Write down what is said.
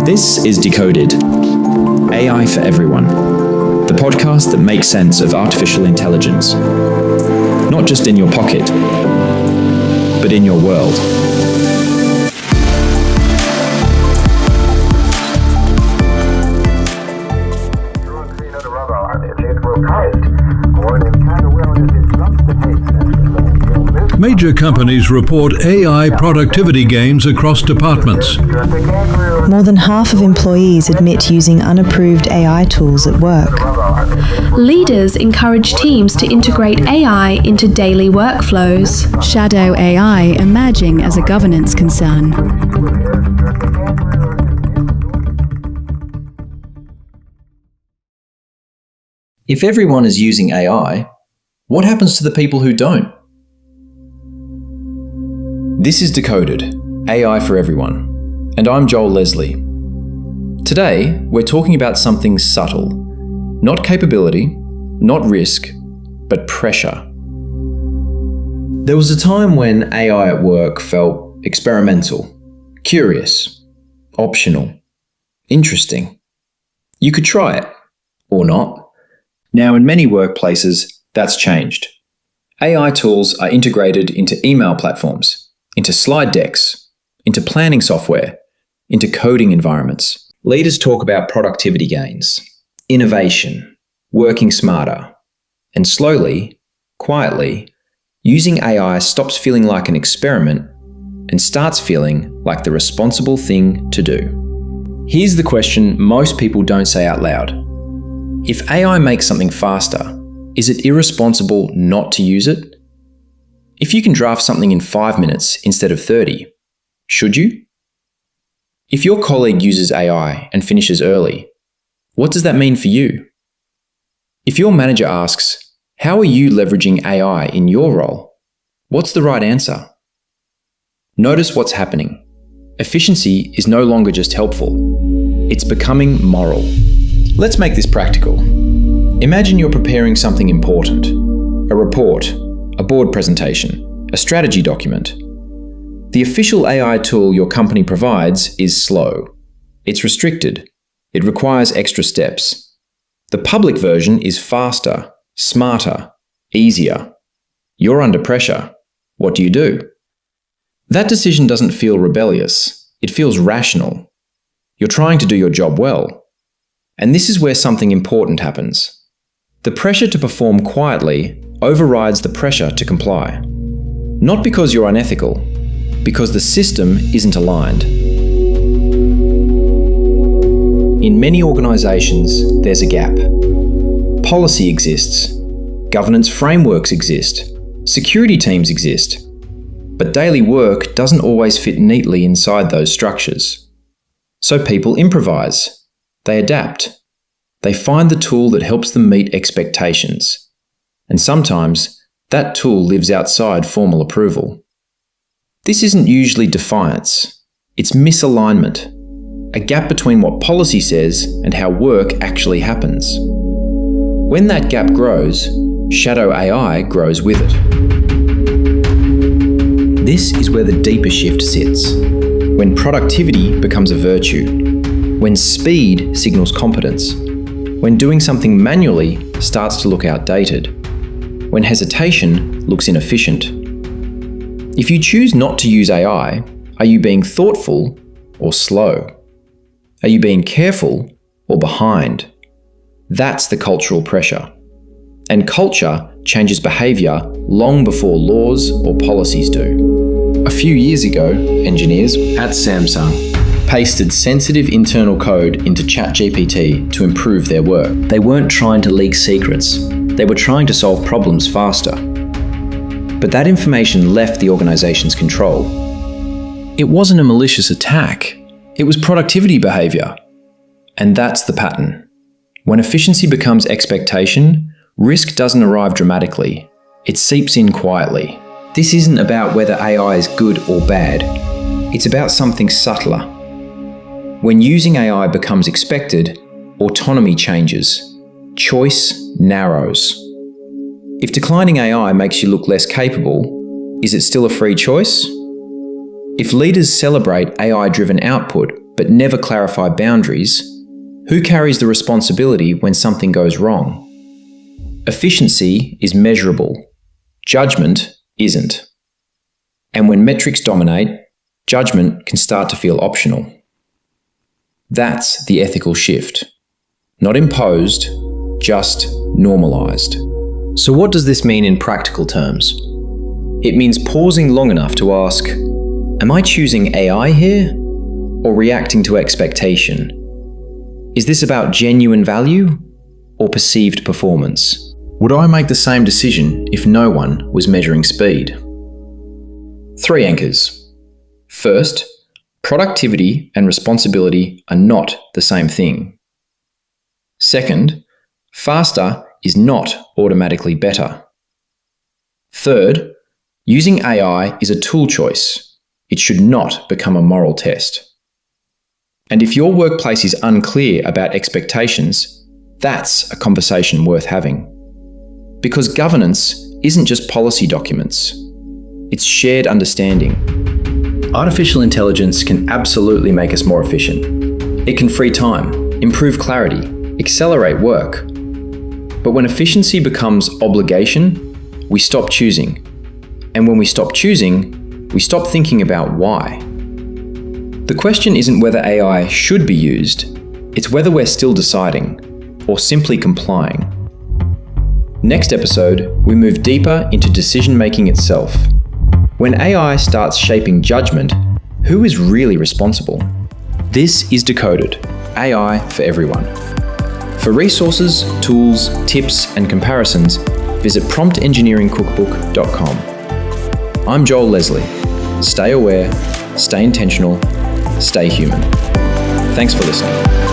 This is Decoded, AI for Everyone, the podcast that makes sense of artificial intelligence, not just in your pocket, but in your world. Major companies report AI productivity gains across departments. More than half of employees admit using unapproved AI tools at work. Leaders encourage teams to integrate AI into daily workflows. Shadow AI emerging as a governance concern. If everyone is using AI, what happens to the people who don't? This is Decoded, AI for Everyone, and I'm Joel Leslie. Today, we're talking about something subtle. Not capability, not risk, but pressure. There was a time when AI at work felt experimental, curious, optional, interesting. You could try it, or not. Now, in many workplaces, that's changed. AI tools are integrated into email platforms, into slide decks, into planning software, into coding environments. Leaders talk about productivity gains, innovation, working smarter, and slowly, quietly, using AI stops feeling like an experiment and starts feeling like the responsible thing to do. Here's the question most people don't say out loud. If AI makes something faster, is it irresponsible not to use it? If you can draft something in 5 minutes instead of 30, should you? If your colleague uses AI and finishes early, what does that mean for you? If your manager asks, how are you leveraging AI in your role? What's the right answer? Notice what's happening. Efficiency is no longer just helpful. It's becoming moral. Let's make this practical. Imagine you're preparing something important, a report, a board presentation, a strategy document. The official AI tool your company provides is slow. It's restricted. It requires extra steps. The public version is faster, smarter, easier. You're under pressure. What do? That decision doesn't feel rebellious. It feels rational. You're trying to do your job well. And this is where something important happens. The pressure to perform quietly overrides the pressure to comply. Not because you're unethical, because the system isn't aligned. In many organisations, there's a gap. Policy exists, governance frameworks exist, security teams exist, but daily work doesn't always fit neatly inside those structures. So people improvise, they adapt, they find the tool that helps them meet expectations. And sometimes, that tool lives outside formal approval. This isn't usually defiance. It's misalignment, a gap between what policy says and how work actually happens. When that gap grows, shadow AI grows with it. This is where the deeper shift sits. When productivity becomes a virtue. When speed signals competence. When doing something manually starts to look outdated. When hesitation looks inefficient. If you choose not to use AI, are you being thoughtful or slow? Are you being careful or behind? That's the cultural pressure. And culture changes behaviour long before laws or policies do. A few years ago, engineers at Samsung pasted sensitive internal code into ChatGPT to improve their work. They weren't trying to leak secrets. They were trying to solve problems faster. But that information left the organisation's control. It wasn't a malicious attack. It was productivity behaviour. And that's the pattern. When efficiency becomes expectation, risk doesn't arrive dramatically. It seeps in quietly. This isn't about whether AI is good or bad. It's about something subtler. When using AI becomes expected, autonomy changes. Choice narrows. If declining AI makes you look less capable, is it still a free choice? If leaders celebrate AI-driven output but never clarify boundaries, who carries the responsibility when something goes wrong? Efficiency is measurable. Judgment isn't. And when metrics dominate, judgment can start to feel optional. That's the ethical shift. Not imposed, just normalized. So what does this mean in practical terms? It means pausing long enough to ask, am I choosing AI here or reacting to expectation? Is this about genuine value or perceived performance? Would I make the same decision if no one was measuring speed? 3 anchors. First, productivity and responsibility are not the same thing. Second, faster is not automatically better. Third, using AI is a tool choice. It should not become a moral test. And if your workplace is unclear about expectations, that's a conversation worth having. Because governance isn't just policy documents, it's shared understanding. Artificial intelligence can absolutely make us more efficient. It can free time, improve clarity, accelerate work. But when efficiency becomes obligation, we stop choosing. And when we stop choosing, we stop thinking about why. The question isn't whether AI should be used, it's whether we're still deciding, or simply complying. Next episode, we move deeper into decision-making itself. When AI starts shaping judgment, who is really responsible? This is Decoded, AI for everyone. For resources, tools, tips, and comparisons, visit promptengineeringcookbook.com. I'm Joel Leslie. Stay aware, stay intentional, stay human. Thanks for listening.